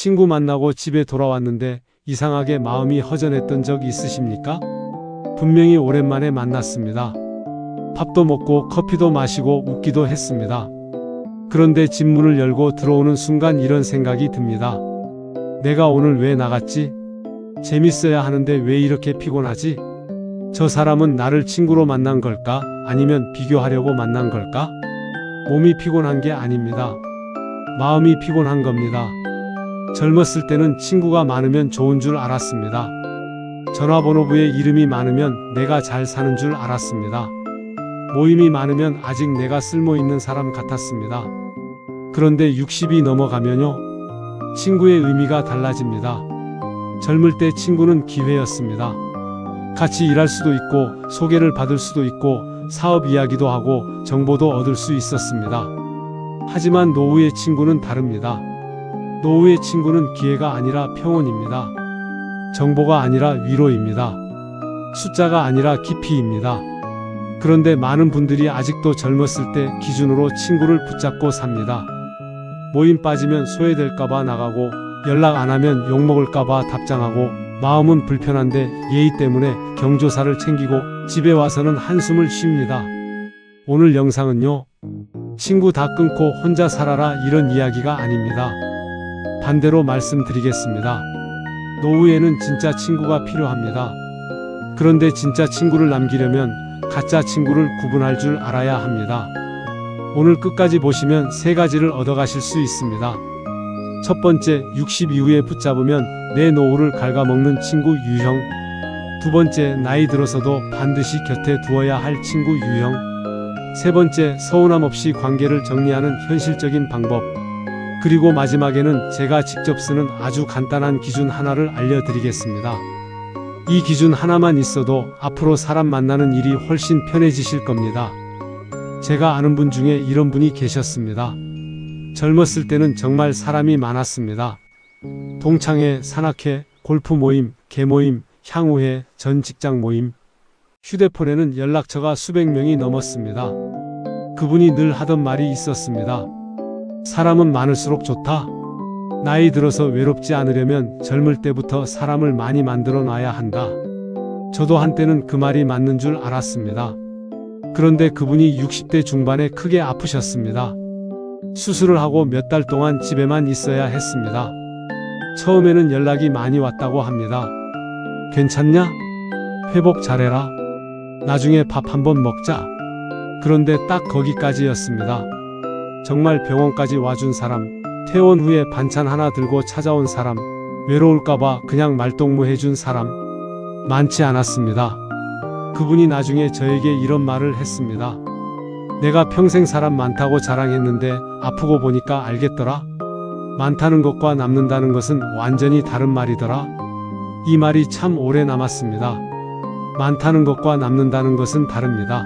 친구 만나고 집에 돌아왔는데 이상하게 마음이 허전했던 적 있으십니까? 분명히 오랜만에 만났습니다. 밥도 먹고 커피도 마시고 웃기도 했습니다. 그런데 집 문을 열고 들어오는 순간 이런 생각이 듭니다. 내가 오늘 왜 나갔지? 재밌어야 하는데 왜 이렇게 피곤하지? 저 사람은 나를 친구로 만난 걸까? 아니면 비교하려고 만난 걸까? 몸이 피곤한 게 아닙니다. 마음이 피곤한 겁니다. 젊었을 때는 친구가 많으면 좋은 줄 알았습니다. 전화번호부에 이름이 많으면 내가 잘 사는 줄 알았습니다. 모임이 많으면 아직 내가 쓸모있는 사람 같았습니다. 그런데 60이 넘어가면요, 친구의 의미가 달라집니다. 젊을 때 친구는 기회였습니다. 같이 일할 수도 있고 소개를 받을 수도 있고 사업 이야기도 하고 정보도 얻을 수 있었습니다. 하지만 노후의 친구는 다릅니다. 노후의 친구는 기회가 아니라 평온입니다. 정보가 아니라 위로입니다. 숫자가 아니라 깊이입니다. 그런데 많은 분들이 아직도 젊었을 때 기준으로 친구를 붙잡고 삽니다. 모임 빠지면 소외될까봐 나가고 연락 안 하면 욕먹을까봐 답장하고 마음은 불편한데 예의 때문에 경조사를 챙기고 집에 와서는 한숨을 쉽니다. 오늘 영상은요, 친구 다 끊고 혼자 살아라 이런 이야기가 아닙니다. 반대로 말씀드리겠습니다. 노후에는 진짜 친구가 필요합니다. 그런데 진짜 친구를 남기려면 가짜 친구를 구분할 줄 알아야 합니다. 오늘 끝까지 보시면 3가지를 얻어가실 수 있습니다. 첫 번째, 60 이후에 붙잡으면 내 노후를 갉아먹는 친구 유형. 두 번째, 나이 들어서도 반드시 곁에 두어야 할 친구 유형. 세 번째, 서운함 없이 관계를 정리하는 현실적인 방법. 그리고 마지막에는 제가 직접 쓰는 아주 간단한 기준 하나를 알려드리겠습니다. 이 기준 하나만 있어도 앞으로 사람 만나는 일이 훨씬 편해지실 겁니다. 제가 아는 분 중에 이런 분이 계셨습니다. 젊었을 때는 정말 사람이 많았습니다. 동창회, 산악회, 골프 모임, 개모임, 향후회, 전 직장 모임. 휴대폰에는 연락처가 수백 명이 넘었습니다. 그분이 늘 하던 말이 있었습니다. 사람은 많을수록 좋다. 나이 들어서 외롭지 않으려면 젊을 때부터 사람을 많이 만들어 놔야 한다. 저도 한때는 그 말이 맞는 줄 알았습니다. 그런데 그분이 60대 중반에 크게 아프셨습니다. 수술을 하고 몇 달 동안 집에만 있어야 했습니다. 처음에는 연락이 많이 왔다고 합니다. 괜찮냐? 회복 잘해라. 나중에 밥 한번 먹자. 그런데 딱 거기까지였습니다. 정말 병원까지 와준 사람, 퇴원 후에 반찬 하나 들고 찾아온 사람, 외로울까봐 그냥 말동무 해준 사람, 많지 않았습니다. 그분이 나중에 저에게 이런 말을 했습니다. 내가 평생 사람 많다고 자랑했는데 아프고 보니까 알겠더라. 많다는 것과 남는다는 것은 완전히 다른 말이더라. 이 말이 참 오래 남았습니다. 많다는 것과 남는다는 것은 다릅니다.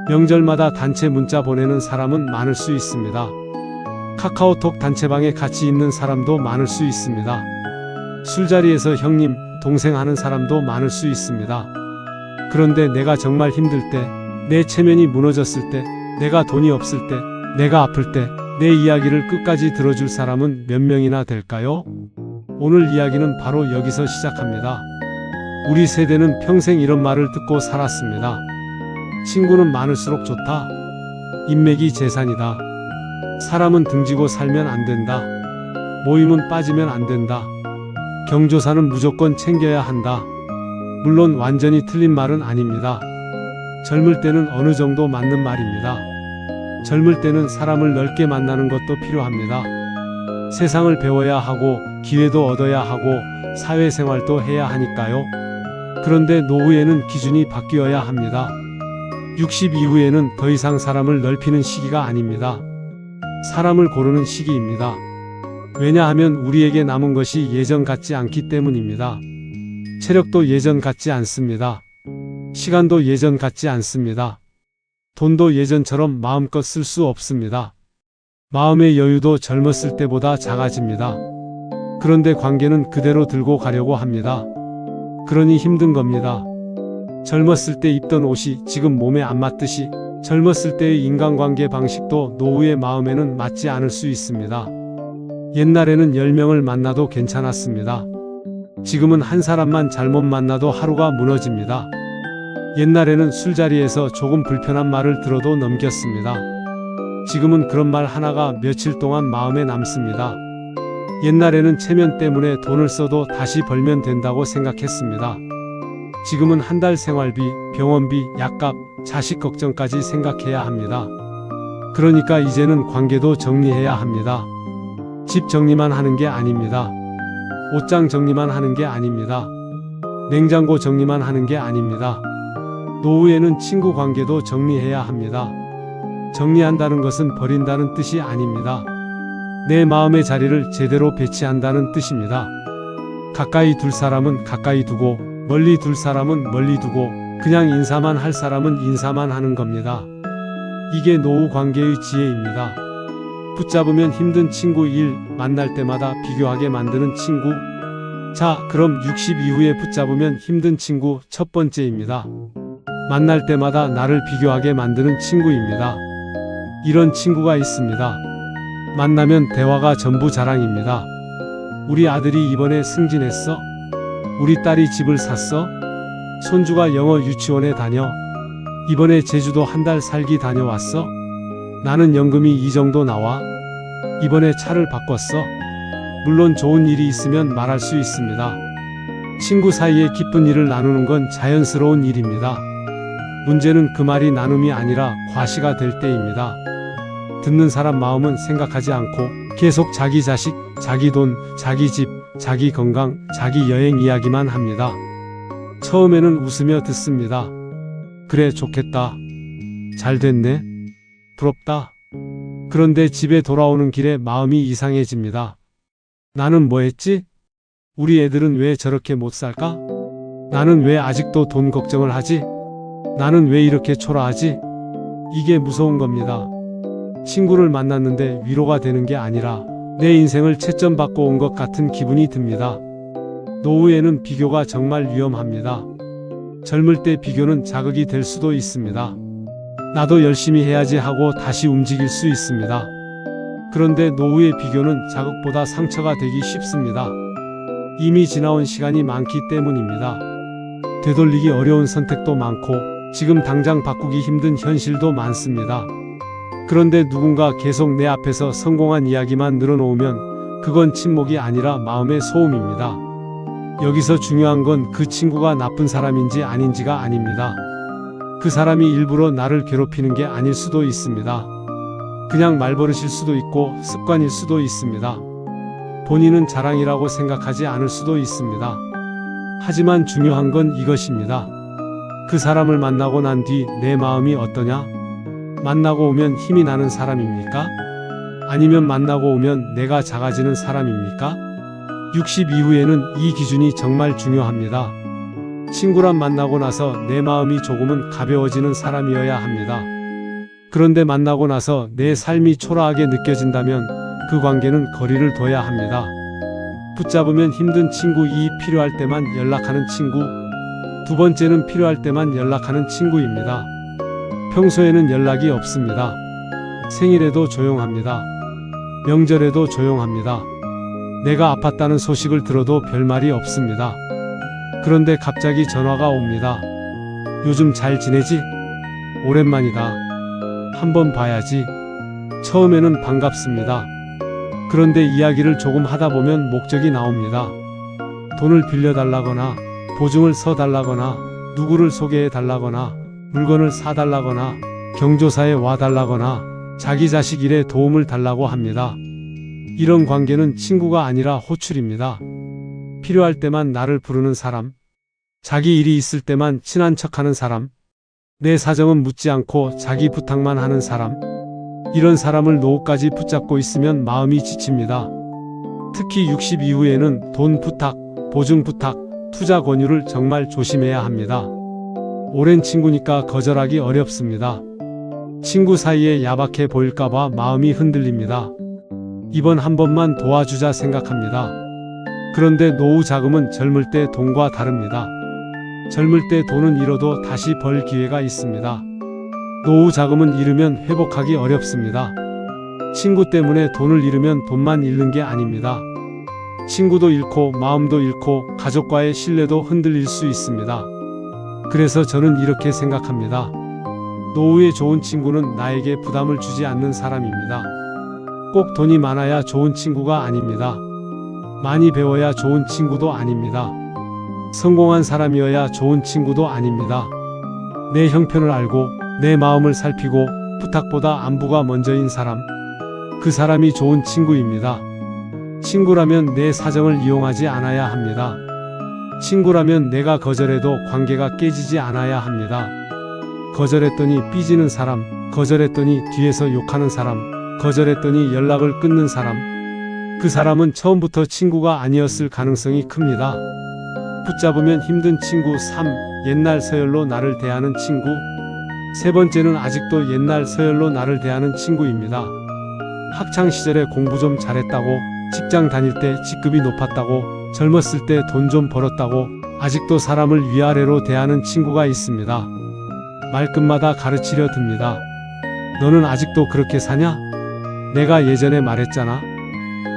명절마다 단체 문자 보내는 사람은 많을 수 있습니다. 카카오톡 단체방에 같이 있는 사람도 많을 수 있습니다. 술자리에서 형님, 동생 하는 사람도 많을 수 있습니다. 그런데 내가 정말 힘들 때, 내 체면이 무너졌을 때, 내가 돈이 없을 때, 내가 아플 때, 내 이야기를 끝까지 들어줄 사람은 몇 명이나 될까요? 오늘 이야기는 바로 여기서 시작합니다. 우리 세대는 평생 이런 말을 듣고 살았습니다. 친구는 많을수록 좋다. 인맥이 재산이다. 사람은 등지고 살면 안 된다. 모임은 빠지면 안 된다. 경조사는 무조건 챙겨야 한다. 물론 완전히 틀린 말은 아닙니다. 젊을 때는 어느 정도 맞는 말입니다. 젊을 때는 사람을 넓게 만나는 것도 필요합니다. 세상을 배워야 하고 기회도 얻어야 하고 사회생활도 해야 하니까요. 그런데 노후에는 기준이 바뀌어야 합니다. 60 이후에는 더 이상 사람을 넓히는 시기가 아닙니다. 사람을 고르는 시기입니다. 왜냐하면 우리에게 남은 것이 예전 같지 않기 때문입니다. 체력도 예전 같지 않습니다. 시간도 예전 같지 않습니다. 돈도 예전처럼 마음껏 쓸 수 없습니다. 마음의 여유도 젊었을 때보다 작아집니다. 그런데 관계는 그대로 들고 가려고 합니다. 그러니 힘든 겁니다. 젊었을 때 입던 옷이 지금 몸에 안 맞듯이 젊었을 때의 인간관계 방식도 노후의 마음에는 맞지 않을 수 있습니다. 옛날에는 10명을 만나도 괜찮았습니다. 지금은 한 사람만 잘못 만나도 하루가 무너집니다. 옛날에는 술자리에서 조금 불편한 말을 들어도 넘겼습니다. 지금은 그런 말 하나가 며칠 동안 마음에 남습니다. 옛날에는 체면 때문에 돈을 써도 다시 벌면 된다고 생각했습니다. 지금은 한 달 생활비, 병원비, 약값, 자식 걱정까지 생각해야 합니다. 그러니까 이제는 관계도 정리해야 합니다. 집 정리만 하는 게 아닙니다. 옷장 정리만 하는 게 아닙니다. 냉장고 정리만 하는 게 아닙니다. 노후에는 친구 관계도 정리해야 합니다. 정리한다는 것은 버린다는 뜻이 아닙니다. 내 마음의 자리를 제대로 배치한다는 뜻입니다. 가까이 둘 사람은 가까이 두고 멀리 둘 사람은 멀리 두고 그냥 인사만 할 사람은 인사만 하는 겁니다. 이게 노후 관계의 지혜입니다. 붙잡으면 힘든 친구 1, 만날 때마다 비교하게 만드는 친구. 자, 그럼 60 이후에 붙잡으면 힘든 친구 첫 번째입니다. 만날 때마다 나를 비교하게 만드는 친구입니다. 이런 친구가 있습니다. 만나면 대화가 전부 자랑입니다. 우리 아들이 이번에 승진했어? 우리 딸이 집을 샀어? 손주가 영어 유치원에 다녀? 이번에 제주도 한 달 살기 다녀왔어? 나는 연금이 이 정도 나와? 이번에 차를 바꿨어? 물론 좋은 일이 있으면 말할 수 있습니다. 친구 사이에 기쁜 일을 나누는 건 자연스러운 일입니다. 문제는 그 말이 나눔이 아니라 과시가 될 때입니다. 듣는 사람 마음은 생각하지 않고 계속 자기 자식, 자기 돈, 자기 집, 자기 건강, 자기 여행 이야기만 합니다. 처음에는 웃으며 듣습니다. 그래, 좋겠다. 잘 됐네. 부럽다. 그런데 집에 돌아오는 길에 마음이 이상해집니다. 나는 뭐 했지? 우리 애들은 왜 저렇게 못 살까? 나는 왜 아직도 돈 걱정을 하지? 나는 왜 이렇게 초라하지? 이게 무서운 겁니다. 친구를 만났는데 위로가 되는 게 아니라 내 인생을 채점받고 온 것 같은 기분이 듭니다. 노후에는 비교가 정말 위험합니다. 젊을 때 비교는 자극이 될 수도 있습니다. 나도 열심히 해야지 하고 다시 움직일 수 있습니다. 그런데 노후의 비교는 자극보다 상처가 되기 쉽습니다. 이미 지나온 시간이 많기 때문입니다. 되돌리기 어려운 선택도 많고 지금 당장 바꾸기 힘든 현실도 많습니다. 그런데 누군가 계속 내 앞에서 성공한 이야기만 늘어놓으면 그건 침묵이 아니라 마음의 소음입니다. 여기서 중요한 건 그 친구가 나쁜 사람인지 아닌지가 아닙니다. 그 사람이 일부러 나를 괴롭히는 게 아닐 수도 있습니다. 그냥 말버릇일 수도 있고 습관일 수도 있습니다. 본인은 자랑이라고 생각하지 않을 수도 있습니다. 하지만 중요한 건 이것입니다. 그 사람을 만나고 난 뒤 내 마음이 어떠냐? 만나고 오면 힘이 나는 사람입니까? 아니면 만나고 오면 내가 작아지는 사람입니까? 60 이후에는 이 기준이 정말 중요합니다. 친구란 만나고 나서 내 마음이 조금은 가벼워지는 사람이어야 합니다. 그런데 만나고 나서 내 삶이 초라하게 느껴진다면 그 관계는 거리를 둬야 합니다. 붙잡으면 힘든 친구 2, 필요할 때만 연락하는 친구. 두 번째는 필요할 때만 연락하는 친구입니다. 평소에는 연락이 없습니다. 생일에도 조용합니다. 명절에도 조용합니다. 내가 아팠다는 소식을 들어도 별말이 없습니다. 그런데 갑자기 전화가 옵니다. 요즘 잘 지내지? 오랜만이다. 한번 봐야지. 처음에는 반갑습니다. 그런데 이야기를 조금 하다 보면 목적이 나옵니다. 돈을 빌려달라거나 보증을 서달라거나 누구를 소개해달라거나 물건을 사달라거나 경조사에 와달라거나 자기 자식 일에 도움을 달라고 합니다. 이런 관계는 친구가 아니라 호출입니다. 필요할 때만 나를 부르는 사람, 자기 일이 있을 때만 친한 척하는 사람, 내 사정은 묻지 않고 자기 부탁만 하는 사람, 이런 사람을 노후까지 붙잡고 있으면 마음이 지칩니다. 특히 60 이후에는 돈 부탁, 보증 부탁, 투자 권유를 정말 조심해야 합니다. 오랜 친구니까 거절하기 어렵습니다. 친구 사이에 야박해 보일까봐 마음이 흔들립니다. 이번 한 번만 도와주자 생각합니다. 그런데 노후 자금은 젊을 때 돈과 다릅니다. 젊을 때 돈은 잃어도 다시 벌 기회가 있습니다. 노후 자금은 잃으면 회복하기 어렵습니다. 친구 때문에 돈을 잃으면 돈만 잃는 게 아닙니다. 친구도 잃고 마음도 잃고 가족과의 신뢰도 흔들릴 수 있습니다. 그래서 저는 이렇게 생각합니다. 노후에 좋은 친구는 나에게 부담을 주지 않는 사람입니다. 꼭 돈이 많아야 좋은 친구가 아닙니다. 많이 배워야 좋은 친구도 아닙니다. 성공한 사람이어야 좋은 친구도 아닙니다. 내 형편을 알고 내 마음을 살피고 부탁보다 안부가 먼저인 사람, 그 사람이 좋은 친구입니다. 친구라면 내 사정을 이용하지 않아야 합니다. 친구라면 내가 거절해도 관계가 깨지지 않아야 합니다. 거절했더니 삐지는 사람, 거절했더니 뒤에서 욕하는 사람, 거절했더니 연락을 끊는 사람, 그 사람은 처음부터 친구가 아니었을 가능성이 큽니다. 붙잡으면 힘든 친구 3. 옛날 서열로 나를 대하는 친구. 세 번째는 아직도 옛날 서열로 나를 대하는 친구입니다. 학창시절에 공부 좀 잘했다고, 직장 다닐 때 직급이 높았다고, 젊었을 때 돈 좀 벌었다고 아직도 사람을 위아래로 대하는 친구가 있습니다. 말끝마다 가르치려 듭니다. 너는 아직도 그렇게 사냐? 내가 예전에 말했잖아.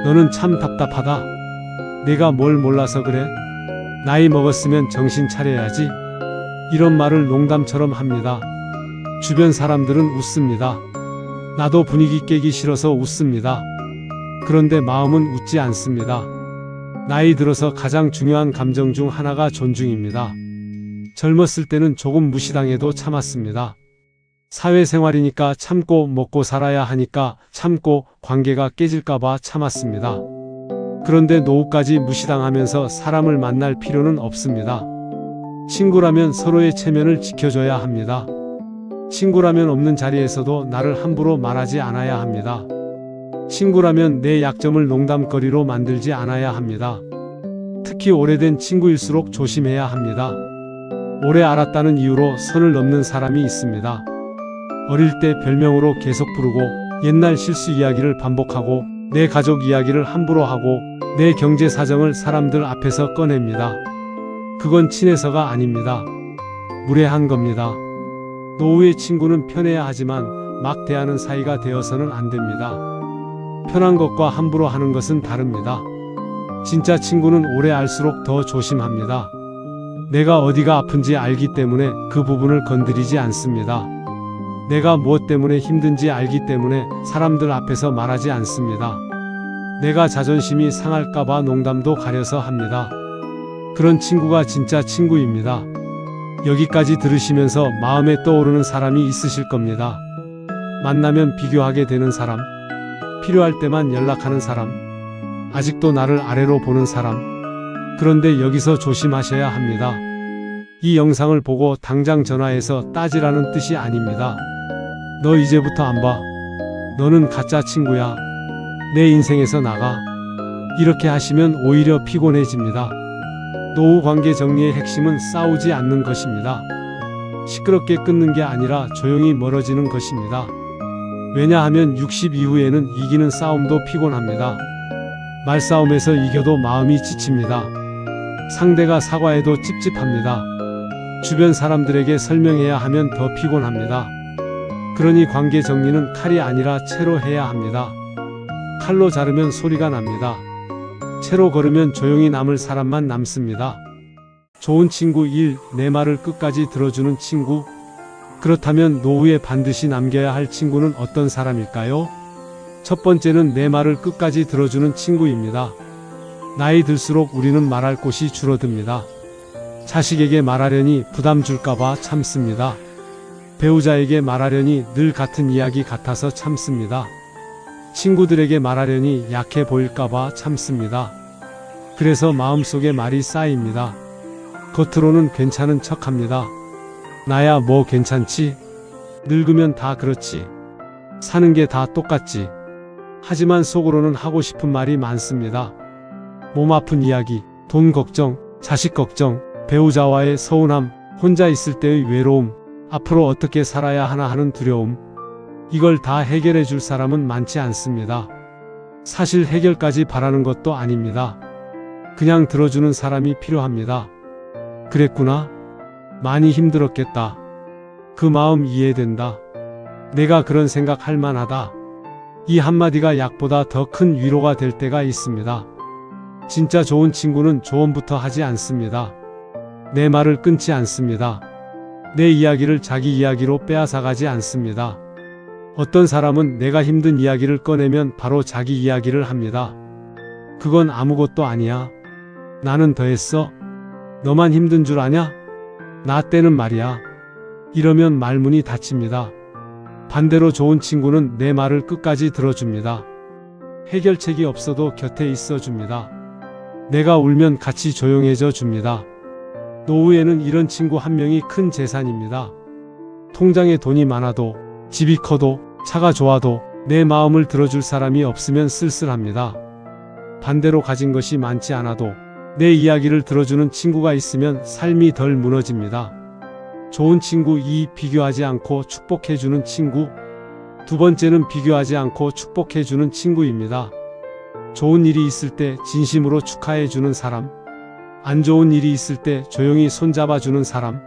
너는 참 답답하다. 내가 뭘 몰라서 그래? 나이 먹었으면 정신 차려야지. 이런 말을 농담처럼 합니다. 주변 사람들은 웃습니다. 나도 분위기 깨기 싫어서 웃습니다. 그런데 마음은 웃지 않습니다. 나이 들어서 가장 중요한 감정 중 하나가 존중입니다. 젊었을 때는 조금 무시당해도 참았습니다. 사회생활이니까 참고 먹고 살아야 하니까 참고 관계가 깨질까봐 참았습니다. 그런데 노후까지 무시당하면서 사람을 만날 필요는 없습니다. 친구라면 서로의 체면을 지켜줘야 합니다. 친구라면 없는 자리에서도 나를 함부로 말하지 않아야 합니다. 친구라면 내 약점을 농담거리로 만들지 않아야 합니다. 특히 오래된 친구일수록 조심해야 합니다. 오래 알았다는 이유로 선을 넘는 사람이 있습니다. 어릴 때 별명으로 계속 부르고 옛날 실수 이야기를 반복하고 내 가족 이야기를 함부로 하고 내 경제 사정을 사람들 앞에서 꺼냅니다. 그건 친해서가 아닙니다. 무례한 겁니다. 노후의 친구는 편해야 하지만 막 대하는 사이가 되어서는 안 됩니다. 편한 것과 함부로 하는 것은 다릅니다. 진짜 친구는 오래 알수록 더 조심합니다. 내가 어디가 아픈지 알기 때문에 그 부분을 건드리지 않습니다. 내가 무엇 때문에 힘든지 알기 때문에 사람들 앞에서 말하지 않습니다. 내가 자존심이 상할까봐 농담도 가려서 합니다. 그런 친구가 진짜 친구입니다. 여기까지 들으시면서 마음에 떠오르는 사람이 있으실 겁니다. 만나면 비교하게 되는 사람, 필요할 때만 연락하는 사람, 아직도 나를 아래로 보는 사람. 그런데 여기서 조심하셔야 합니다. 이 영상을 보고 당장 전화해서 따지라는 뜻이 아닙니다. 너 이제부터 안 봐. 너는 가짜 친구야. 내 인생에서 나가. 이렇게 하시면 오히려 피곤해집니다. 노후 관계 정리의 핵심은 싸우지 않는 것입니다. 시끄럽게 끊는 게 아니라 조용히 멀어지는 것입니다. 왜냐하면 60 이후에는 이기는 싸움도 피곤합니다. 말싸움에서 이겨도 마음이 지칩니다. 상대가 사과해도 찝찝합니다. 주변 사람들에게 설명해야 하면 더 피곤합니다. 그러니 관계 정리는 칼이 아니라 채로 해야 합니다. 칼로 자르면 소리가 납니다. 채로 걸으면 조용히 남을 사람만 남습니다. 좋은 친구 1. 내 말을 끝까지 들어주는 친구. 그렇다면 노후에 반드시 남겨야 할 친구는 어떤 사람일까요? 첫 번째는 내 말을 끝까지 들어주는 친구입니다. 나이 들수록 우리는 말할 곳이 줄어듭니다. 자식에게 말하려니 부담 줄까봐 참습니다. 배우자에게 말하려니 늘 같은 이야기 같아서 참습니다. 친구들에게 말하려니 약해 보일까봐 참습니다. 그래서 마음속에 말이 쌓입니다. 겉으로는 괜찮은 척합니다. 나야 뭐 괜찮지? 늙으면 다 그렇지. 사는 게 다 똑같지. 하지만 속으로는 하고 싶은 말이 많습니다. 몸 아픈 이야기, 돈 걱정, 자식 걱정, 배우자와의 서운함, 혼자 있을 때의 외로움, 앞으로 어떻게 살아야 하나 하는 두려움. 이걸 다 해결해 줄 사람은 많지 않습니다. 사실 해결까지 바라는 것도 아닙니다. 그냥 들어주는 사람이 필요합니다. 그랬구나. 많이 힘들었겠다. 그 마음 이해된다. 내가 그런 생각 할 만하다. 이 한마디가 약보다 더 큰 위로가 될 때가 있습니다. 진짜 좋은 친구는 조언부터 하지 않습니다. 내 말을 끊지 않습니다. 내 이야기를 자기 이야기로 빼앗아가지 않습니다. 어떤 사람은 내가 힘든 이야기를 꺼내면 바로 자기 이야기를 합니다. 그건 아무것도 아니야. 나는 더했어. 너만 힘든 줄 아냐? 나 때는 말이야. 이러면 말문이 닫힙니다. 반대로 좋은 친구는 내 말을 끝까지 들어줍니다. 해결책이 없어도 곁에 있어줍니다. 내가 울면 같이 조용해져 줍니다. 노후에는 이런 친구 한 명이 큰 재산입니다. 통장에 돈이 많아도, 집이 커도, 차가 좋아도 내 마음을 들어줄 사람이 없으면 쓸쓸합니다. 반대로 가진 것이 많지 않아도 내 이야기를 들어주는 친구가 있으면 삶이 덜 무너집니다. 좋은 친구 2. 비교하지 않고 축복해주는 친구. 두 번째는 비교하지 않고 축복해주는 친구입니다. 좋은 일이 있을 때 진심으로 축하해주는 사람. 안 좋은 일이 있을 때 조용히 손잡아주는 사람.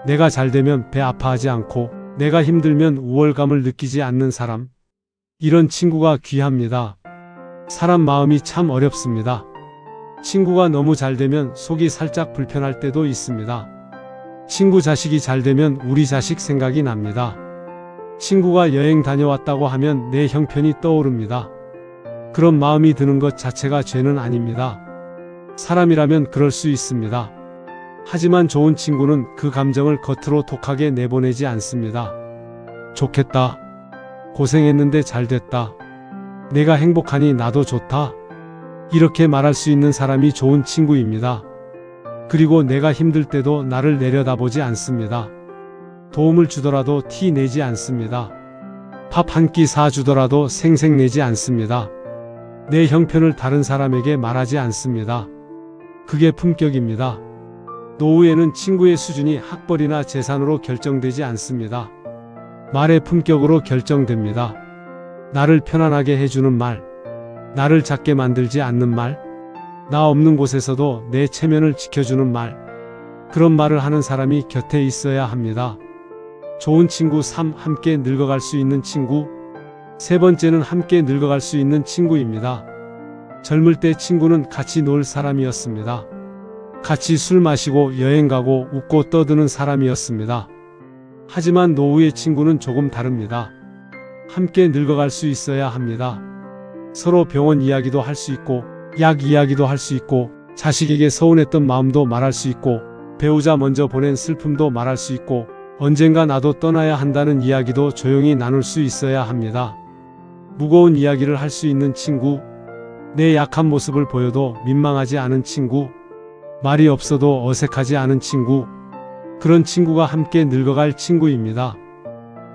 내가 잘되면 배 아파하지 않고 내가 힘들면 우월감을 느끼지 않는 사람. 이런 친구가 귀합니다. 사람 마음이 참 어렵습니다. 친구가 너무 잘되면 속이 살짝 불편할 때도 있습니다. 친구 자식이 잘되면 우리 자식 생각이 납니다. 친구가 여행 다녀왔다고 하면 내 형편이 떠오릅니다. 그런 마음이 드는 것 자체가 죄는 아닙니다. 사람이라면 그럴 수 있습니다. 하지만 좋은 친구는 그 감정을 겉으로 독하게 내보내지 않습니다. 좋겠다. 고생했는데 잘됐다. 내가 행복하니 나도 좋다. 이렇게 말할 수 있는 사람이 좋은 친구입니다. 그리고 내가 힘들 때도 나를 내려다보지 않습니다. 도움을 주더라도 티 내지 않습니다. 밥 한 끼 사주더라도 생색내지 않습니다. 내 형편을 다른 사람에게 말하지 않습니다. 그게 품격입니다. 노후에는 친구의 수준이 학벌이나 재산으로 결정되지 않습니다. 말의 품격으로 결정됩니다. 나를 편안하게 해주는 말, 나를 작게 만들지 않는 말, 나 없는 곳에서도 내 체면을 지켜주는 말, 그런 말을 하는 사람이 곁에 있어야 합니다. 좋은 친구 3. 함께 늙어갈 수 있는 친구. 세 번째는 함께 늙어갈 수 있는 친구입니다. 젊을 때 친구는 같이 놀 사람이었습니다. 같이 술 마시고 여행 가고 웃고 떠드는 사람이었습니다. 하지만 노후의 친구는 조금 다릅니다. 함께 늙어갈 수 있어야 합니다. 서로 병원 이야기도 할 수 있고 약 이야기도 할 수 있고 자식에게 서운했던 마음도 말할 수 있고 배우자 먼저 보낸 슬픔도 말할 수 있고 언젠가 나도 떠나야 한다는 이야기도 조용히 나눌 수 있어야 합니다. 무거운 이야기를 할 수 있는 친구, 내 약한 모습을 보여도 민망하지 않은 친구, 말이 없어도 어색하지 않은 친구, 그런 친구가 함께 늙어갈 친구입니다.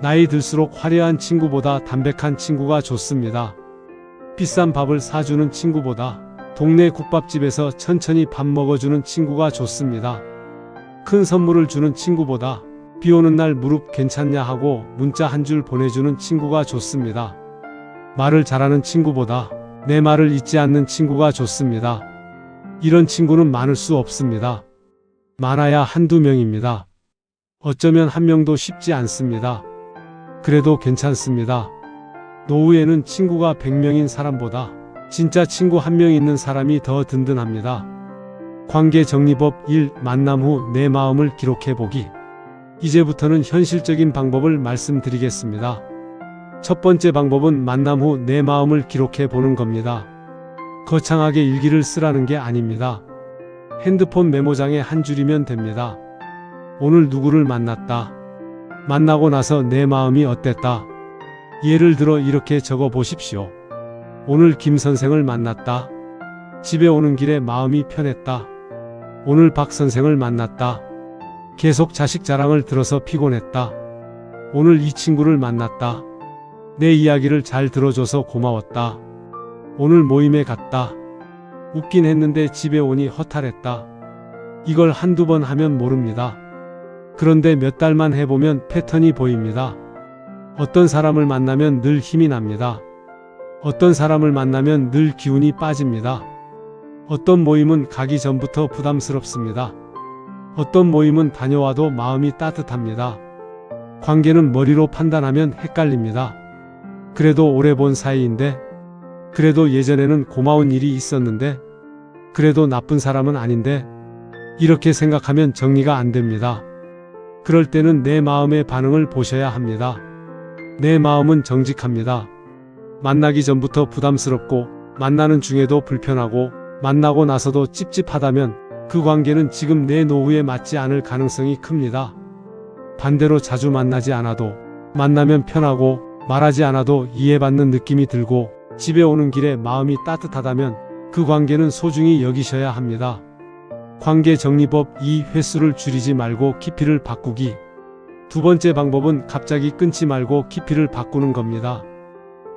나이 들수록 화려한 친구보다 담백한 친구가 좋습니다. 비싼 밥을 사주는 친구보다 동네 국밥집에서 천천히 밥 먹어주는 친구가 좋습니다. 큰 선물을 주는 친구보다 비 오는 날 무릎 괜찮냐 하고 문자 한 줄 보내주는 친구가 좋습니다. 말을 잘하는 친구보다 내 말을 잊지 않는 친구가 좋습니다. 이런 친구는 많을 수 없습니다. 많아야 한두 명입니다. 어쩌면 한 명도 쉽지 않습니다. 그래도 괜찮습니다. 노후에는 친구가 100명인 사람보다 진짜 친구 한 명 있는 사람이 더 든든합니다. 관계정리법 1. 만남 후 내 마음을 기록해보기. 이제부터는 현실적인 방법을 말씀드리겠습니다. 첫 번째 방법은 만남 후 내 마음을 기록해보는 겁니다. 거창하게 일기를 쓰라는 게 아닙니다. 핸드폰 메모장에 한 줄이면 됩니다. 오늘 누구를 만났다. 만나고 나서 내 마음이 어땠다. 예를 들어 이렇게 적어 보십시오. 오늘 김 선생을 만났다. 집에 오는 길에 마음이 편했다. 오늘 박 선생을 만났다. 계속 자식 자랑을 들어서 피곤했다. 오늘 이 친구를 만났다. 내 이야기를 잘 들어줘서 고마웠다. 오늘 모임에 갔다. 웃긴 했는데 집에 오니 허탈했다. 이걸 한두 번 하면 모릅니다. 그런데 몇 달만 해보면 패턴이 보입니다. 어떤 사람을 만나면 늘 힘이 납니다. 어떤 사람을 만나면 늘 기운이 빠집니다. 어떤 모임은 가기 전부터 부담스럽습니다. 어떤 모임은 다녀와도 마음이 따뜻합니다. 관계는 머리로 판단하면 헷갈립니다. 그래도 오래 본 사이인데, 그래도 예전에는 고마운 일이 있었는데, 그래도 나쁜 사람은 아닌데, 이렇게 생각하면 정리가 안 됩니다. 그럴 때는 내 마음의 반응을 보셔야 합니다. 내 마음은 정직합니다. 만나기 전부터 부담스럽고, 만나는 중에도 불편하고, 만나고 나서도 찝찝하다면 그 관계는 지금 내 노후에 맞지 않을 가능성이 큽니다. 반대로 자주 만나지 않아도, 만나면 편하고, 말하지 않아도 이해받는 느낌이 들고, 집에 오는 길에 마음이 따뜻하다면 그 관계는 소중히 여기셔야 합니다. 관계 정리법 2. 횟수를 줄이지 말고 깊이를 바꾸기. 두 번째 방법은 갑자기 끊지 말고 깊이를 바꾸는 겁니다.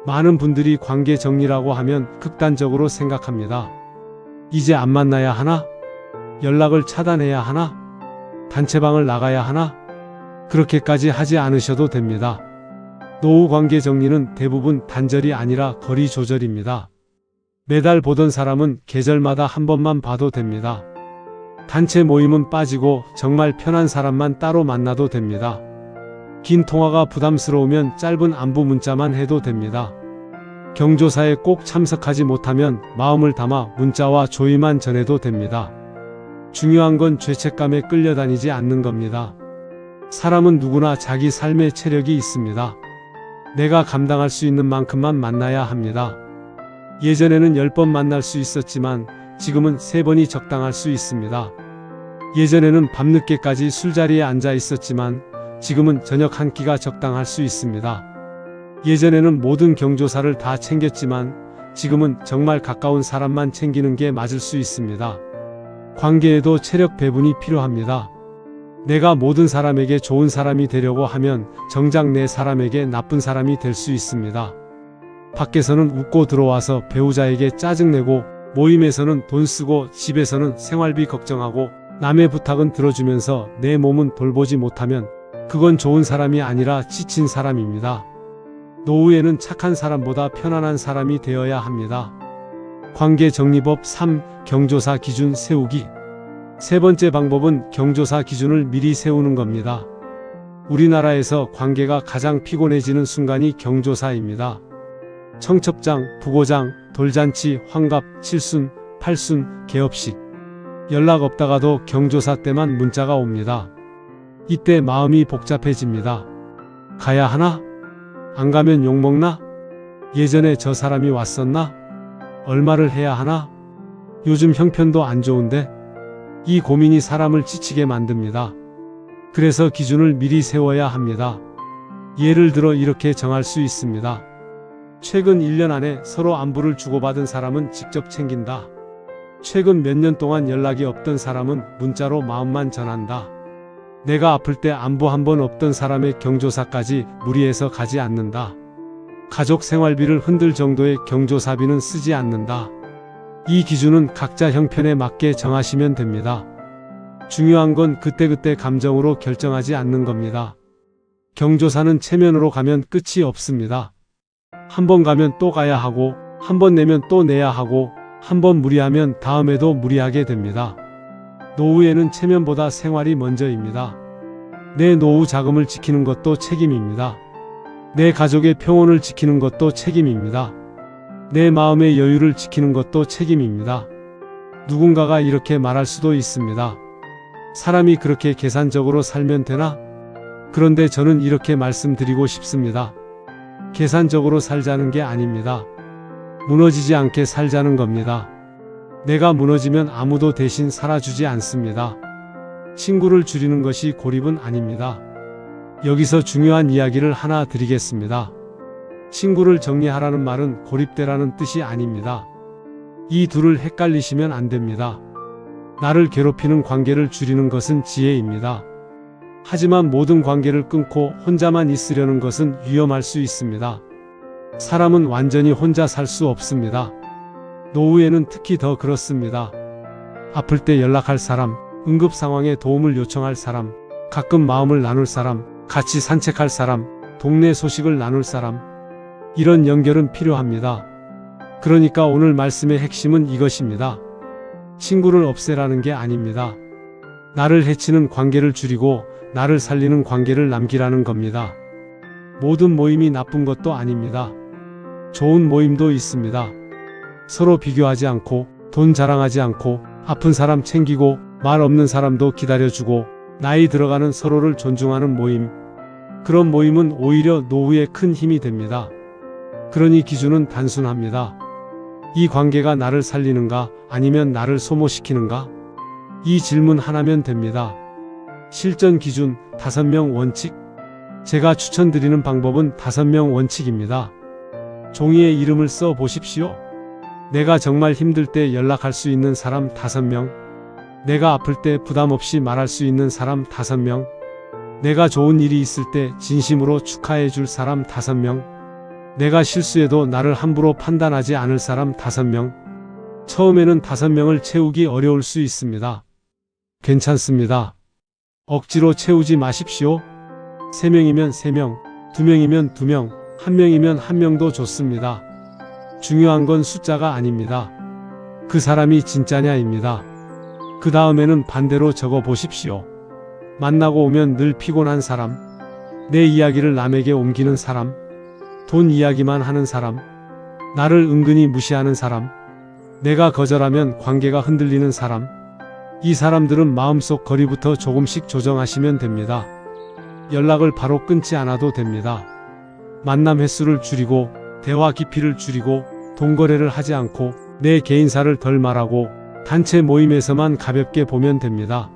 많은 분들이 관계 정리라고 하면 극단적으로 생각합니다. 이제 안 만나야 하나? 연락을 차단해야 하나? 단체방을 나가야 하나? 그렇게까지 하지 않으셔도 됩니다. 노후 관계 정리는 대부분 단절이 아니라 거리 조절입니다. 매달 보던 사람은 계절마다 한 번만 봐도 됩니다. 단체 모임은 빠지고 정말 편한 사람만 따로 만나도 됩니다. 긴 통화가 부담스러우면 짧은 안부 문자만 해도 됩니다. 경조사에 꼭 참석하지 못하면 마음을 담아 문자와 조의만 전해도 됩니다. 중요한 건 죄책감에 끌려다니지 않는 겁니다. 사람은 누구나 자기 삶의 체력이 있습니다. 내가 감당할 수 있는 만큼만 만나야 합니다. 예전에는 10번 만날 수 있었지만 지금은 3번이 적당할 수 있습니다. 예전에는 밤늦게까지 술자리에 앉아 있었지만 지금은 저녁 한 끼가 적당할 수 있습니다. 예전에는 모든 경조사를 다 챙겼지만 지금은 정말 가까운 사람만 챙기는 게 맞을 수 있습니다. 관계에도 체력 배분이 필요합니다. 내가 모든 사람에게 좋은 사람이 되려고 하면 정작 내 사람에게 나쁜 사람이 될 수 있습니다. 밖에서는 웃고 들어와서 배우자에게 짜증내고, 모임에서는 돈 쓰고, 집에서는 생활비 걱정하고, 남의 부탁은 들어주면서 내 몸은 돌보지 못하면 그건 좋은 사람이 아니라 지친 사람입니다. 노후에는 착한 사람보다 편안한 사람이 되어야 합니다. 관계 정리법 3. 경조사 기준 세우기. 세 번째 방법은 경조사 기준을 미리 세우는 겁니다. 우리나라에서 관계가 가장 피곤해지는 순간이 경조사입니다. 청첩장, 부고장, 돌잔치, 환갑, 칠순, 팔순, 개업식. 연락 없다가도 경조사 때만 문자가 옵니다. 이때 마음이 복잡해집니다. 가야 하나? 안 가면 욕먹나? 예전에 저 사람이 왔었나? 얼마를 해야 하나? 요즘 형편도 안 좋은데? 이 고민이 사람을 지치게 만듭니다. 그래서 기준을 미리 세워야 합니다. 예를 들어 이렇게 정할 수 있습니다. 최근 1년 안에 서로 안부를 주고받은 사람은 직접 챙긴다. 최근 몇 년 동안 연락이 없던 사람은 문자로 마음만 전한다. 내가 아플 때 안부 한 번 없던 사람의 경조사까지 무리해서 가지 않는다. 가족 생활비를 흔들 정도의 경조사비는 쓰지 않는다. 이 기준은 각자 형편에 맞게 정하시면 됩니다. 중요한 건 그때그때 감정으로 결정하지 않는 겁니다. 경조사는 체면으로 가면 끝이 없습니다. 한 번 가면 또 가야 하고, 한 번 내면 또 내야 하고, 한 번 무리하면 다음에도 무리하게 됩니다. 노후에는 체면보다 생활이 먼저입니다. 내 노후 자금을 지키는 것도 책임입니다. 내 가족의 평온을 지키는 것도 책임입니다. 내 마음의 여유를 지키는 것도 책임입니다. 누군가가 이렇게 말할 수도 있습니다. 사람이 그렇게 계산적으로 살면 되나? 그런데 저는 이렇게 말씀드리고 싶습니다. 계산적으로 살자는 게 아닙니다. 무너지지 않게 살자는 겁니다. 내가 무너지면 아무도 대신 살아주지 않습니다. 친구를 줄이는 것이 고립은 아닙니다. 여기서 중요한 이야기를 하나 드리겠습니다. 친구를 정리하라는 말은 고립되라는 뜻이 아닙니다. 이 둘을 헷갈리시면 안 됩니다. 나를 괴롭히는 관계를 줄이는 것은 지혜입니다. 하지만 모든 관계를 끊고 혼자만 있으려는 것은 위험할 수 있습니다. 사람은 완전히 혼자 살 수 없습니다. 노후에는 특히 더 그렇습니다. 아플 때 연락할 사람, 응급 상황에 도움을 요청할 사람, 가끔 마음을 나눌 사람, 같이 산책할 사람, 동네 소식을 나눌 사람, 이런 연결은 필요합니다. 그러니까 오늘 말씀의 핵심은 이것입니다. 친구를 없애라는 게 아닙니다. 나를 해치는 관계를 줄이고 나를 살리는 관계를 남기라는 겁니다. 모든 모임이 나쁜 것도 아닙니다. 좋은 모임도 있습니다. 서로 비교하지 않고, 돈 자랑하지 않고, 아픈 사람 챙기고, 말 없는 사람도 기다려주고, 나이 들어가는 서로를 존중하는 모임. 그런 모임은 오히려 노후에 큰 힘이 됩니다. 그러니 기준은 단순합니다. 이 관계가 나를 살리는가, 아니면 나를 소모시키는가? 이 질문 하나면 됩니다. 실전 기준 5명 원칙. 제가 추천드리는 방법은 5명 원칙입니다. 종이에 이름을 써 보십시오. 내가 정말 힘들 때 연락할 수 있는 사람 5명. 내가 아플 때 부담 없이 말할 수 있는 사람 5명. 내가 좋은 일이 있을 때 진심으로 축하해 줄 사람 5명. 내가 실수해도 나를 함부로 판단하지 않을 사람 5명. 처음에는 5명을 채우기 어려울 수 있습니다. 괜찮습니다. 억지로 채우지 마십시오. 3명이면 3명, 2명이면 2명, 1명이면 1명도 좋습니다. 중요한 건 숫자가 아닙니다. 그 사람이 진짜냐입니다. 그 다음에는 반대로 적어 보십시오. 만나고 오면 늘 피곤한 사람, 내 이야기를 남에게 옮기는 사람, 돈 이야기만 하는 사람, 나를 은근히 무시하는 사람, 내가 거절하면 관계가 흔들리는 사람. 이 사람들은 마음속 거리부터 조금씩 조정하시면 됩니다. 연락을 바로 끊지 않아도 됩니다. 만남 횟수를 줄이고, 대화 깊이를 줄이고, 돈거래를 하지 않고, 내 개인사를 덜 말하고, 단체 모임에서만 가볍게 보면 됩니다.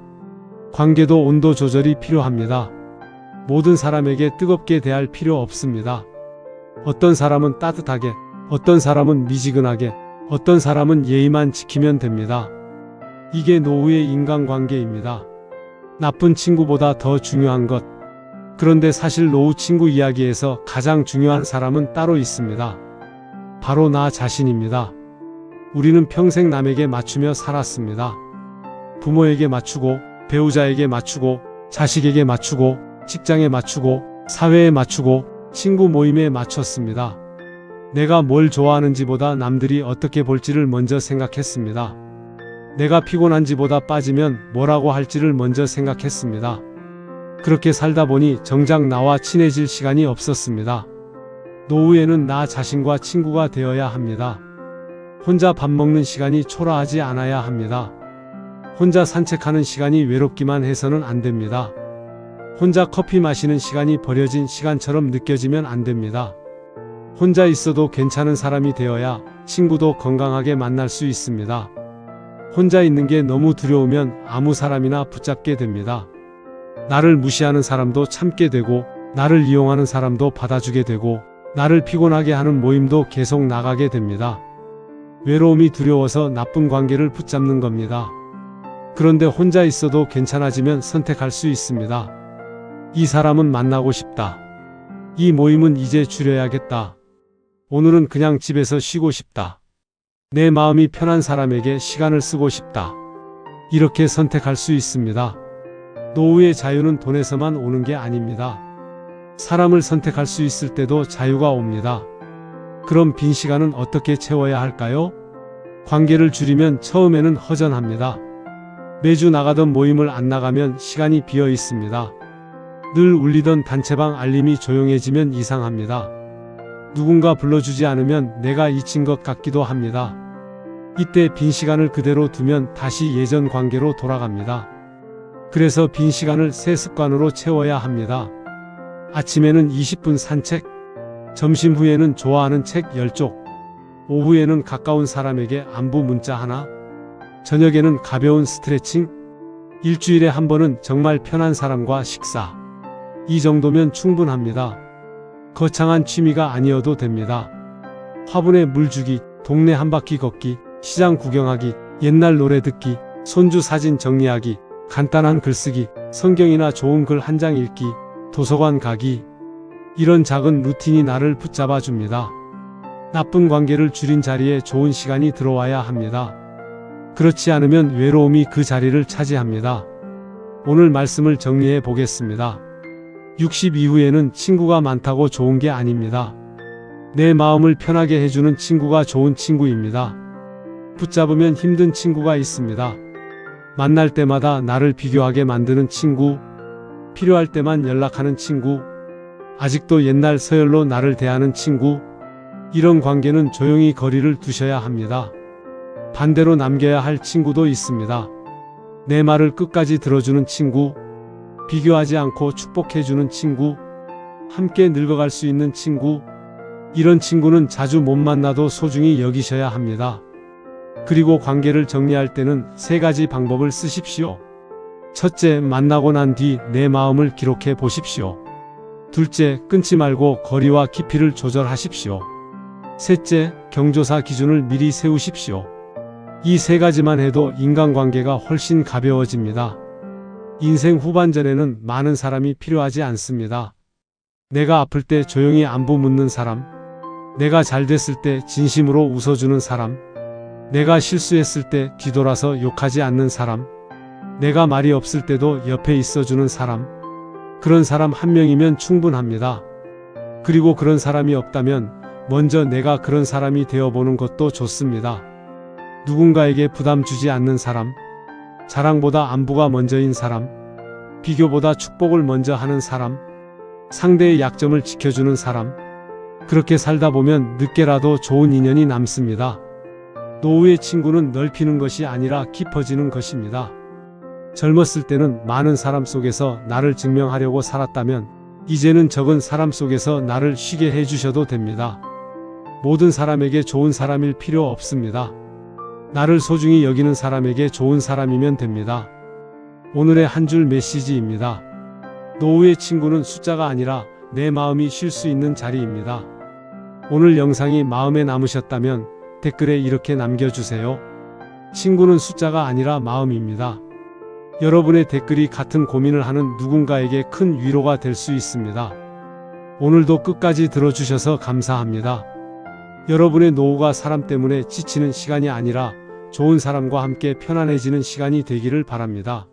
관계도 온도 조절이 필요합니다. 모든 사람에게 뜨겁게 대할 필요 없습니다. 어떤 사람은 따뜻하게, 어떤 사람은 미지근하게, 어떤 사람은 예의만 지키면 됩니다. 이게 노후의 인간관계입니다. 나쁜 친구보다 더 중요한 것. 그런데 사실 노후 친구 이야기에서 가장 중요한 사람은 따로 있습니다. 바로 나 자신입니다. 우리는 평생 남에게 맞추며 살았습니다. 부모에게 맞추고, 배우자에게 맞추고, 자식에게 맞추고, 직장에 맞추고, 사회에 맞추고, 친구 모임에 맞췄습니다. 내가 뭘 좋아하는지보다 남들이 어떻게 볼지를 먼저 생각했습니다. 내가 피곤한지보다 빠지면 뭐라고 할지를 먼저 생각했습니다. 그렇게 살다 보니 정작 나와 친해질 시간이 없었습니다. 노후에는 나 자신과 친구가 되어야 합니다. 혼자 밥 먹는 시간이 초라하지 않아야 합니다. 혼자 산책하는 시간이 외롭기만 해서는 안 됩니다. 혼자 커피 마시는 시간이 버려진 시간처럼 느껴지면 안 됩니다. 혼자 있어도 괜찮은 사람이 되어야 친구도 건강하게 만날 수 있습니다. 혼자 있는 게 너무 두려우면 아무 사람이나 붙잡게 됩니다. 나를 무시하는 사람도 참게 되고, 나를 이용하는 사람도 받아주게 되고, 나를 피곤하게 하는 모임도 계속 나가게 됩니다. 외로움이 두려워서 나쁜 관계를 붙잡는 겁니다. 그런데 혼자 있어도 괜찮아지면 선택할 수 있습니다. 이 사람은 만나고 싶다. 이 모임은 이제 줄여야겠다. 오늘은 그냥 집에서 쉬고 싶다. 내 마음이 편한 사람에게 시간을 쓰고 싶다. 이렇게 선택할 수 있습니다. 노후의 자유는 돈에서만 오는 게 아닙니다. 사람을 선택할 수 있을 때도 자유가 옵니다. 그럼 빈 시간은 어떻게 채워야 할까요? 관계를 줄이면 처음에는 허전합니다. 매주 나가던 모임을 안 나가면 시간이 비어 있습니다. 늘 울리던 단체방 알림이 조용해지면 이상합니다. 누군가 불러주지 않으면 내가 잊힌 것 같기도 합니다. 이때 빈 시간을 그대로 두면 다시 예전 관계로 돌아갑니다. 그래서 빈 시간을 새 습관으로 채워야 합니다. 아침에는 20분 산책, 점심 후에는 좋아하는 책 10쪽, 오후에는 가까운 사람에게 안부 문자 하나, 저녁에는 가벼운 스트레칭, 일주일에 한 번은 정말 편한 사람과 식사. 이 정도면 충분합니다. 거창한 취미가 아니어도 됩니다. 화분에 물 주기, 동네 한 바퀴 걷기, 시장 구경하기, 옛날 노래 듣기, 손주 사진 정리하기, 간단한 글쓰기, 성경이나 좋은 글 한 장 읽기, 도서관 가기. 이런 작은 루틴이 나를 붙잡아 줍니다. 나쁜 관계를 줄인 자리에 좋은 시간이 들어와야 합니다. 그렇지 않으면 외로움이 그 자리를 차지합니다. 오늘 말씀을 정리해 보겠습니다. 60 이후에는 친구가 많다고 좋은 게 아닙니다. 내 마음을 편하게 해주는 친구가 좋은 친구입니다. 붙잡으면 힘든 친구가 있습니다. 만날 때마다 나를 비교하게 만드는 친구, 필요할 때만 연락하는 친구, 아직도 옛날 서열로 나를 대하는 친구, 이런 관계는 조용히 거리를 두셔야 합니다. 반대로 남겨야 할 친구도 있습니다. 내 말을 끝까지 들어주는 친구, 비교하지 않고 축복해주는 친구, 함께 늙어갈 수 있는 친구, 이런 친구는 자주 못 만나도 소중히 여기셔야 합니다. 그리고 관계를 정리할 때는 3가지 방법을 쓰십시오. 첫째, 만나고 난 뒤 내 마음을 기록해 보십시오. 둘째, 끊지 말고 거리와 깊이를 조절하십시오. 셋째, 경조사 기준을 미리 세우십시오. 이 3가지만 해도 인간관계가 훨씬 가벼워집니다. 인생 후반전에는 많은 사람이 필요하지 않습니다. 내가 아플 때 조용히 안부 묻는 사람, 내가 잘 됐을 때 진심으로 웃어주는 사람, 내가 실수했을 때 뒤돌아서 욕하지 않는 사람, 내가 말이 없을 때도 옆에 있어주는 사람, 그런 사람 한 명이면 충분합니다. 그리고 그런 사람이 없다면 먼저 내가 그런 사람이 되어보는 것도 좋습니다. 누군가에게 부담 주지 않는 사람, 자랑보다 안부가 먼저인 사람, 비교보다 축복을 먼저 하는 사람, 상대의 약점을 지켜주는 사람, 그렇게 살다 보면 늦게라도 좋은 인연이 남습니다. 노후의 친구는 넓히는 것이 아니라 깊어지는 것입니다. 젊었을 때는 많은 사람 속에서 나를 증명하려고 살았다면 이제는 적은 사람 속에서 나를 쉬게 해주셔도 됩니다. 모든 사람에게 좋은 사람일 필요 없습니다. 나를 소중히 여기는 사람에게 좋은 사람이면 됩니다. 오늘의 한 줄 메시지입니다. 노후의 친구는 숫자가 아니라 내 마음이 쉴 수 있는 자리입니다. 오늘 영상이 마음에 남으셨다면 댓글에 이렇게 남겨주세요. 친구는 숫자가 아니라 마음입니다. 여러분의 댓글이 같은 고민을 하는 누군가에게 큰 위로가 될 수 있습니다. 오늘도 끝까지 들어주셔서 감사합니다. 여러분의 노후가 사람 때문에 지치는 시간이 아니라 좋은 사람과 함께 편안해지는 시간이 되기를 바랍니다.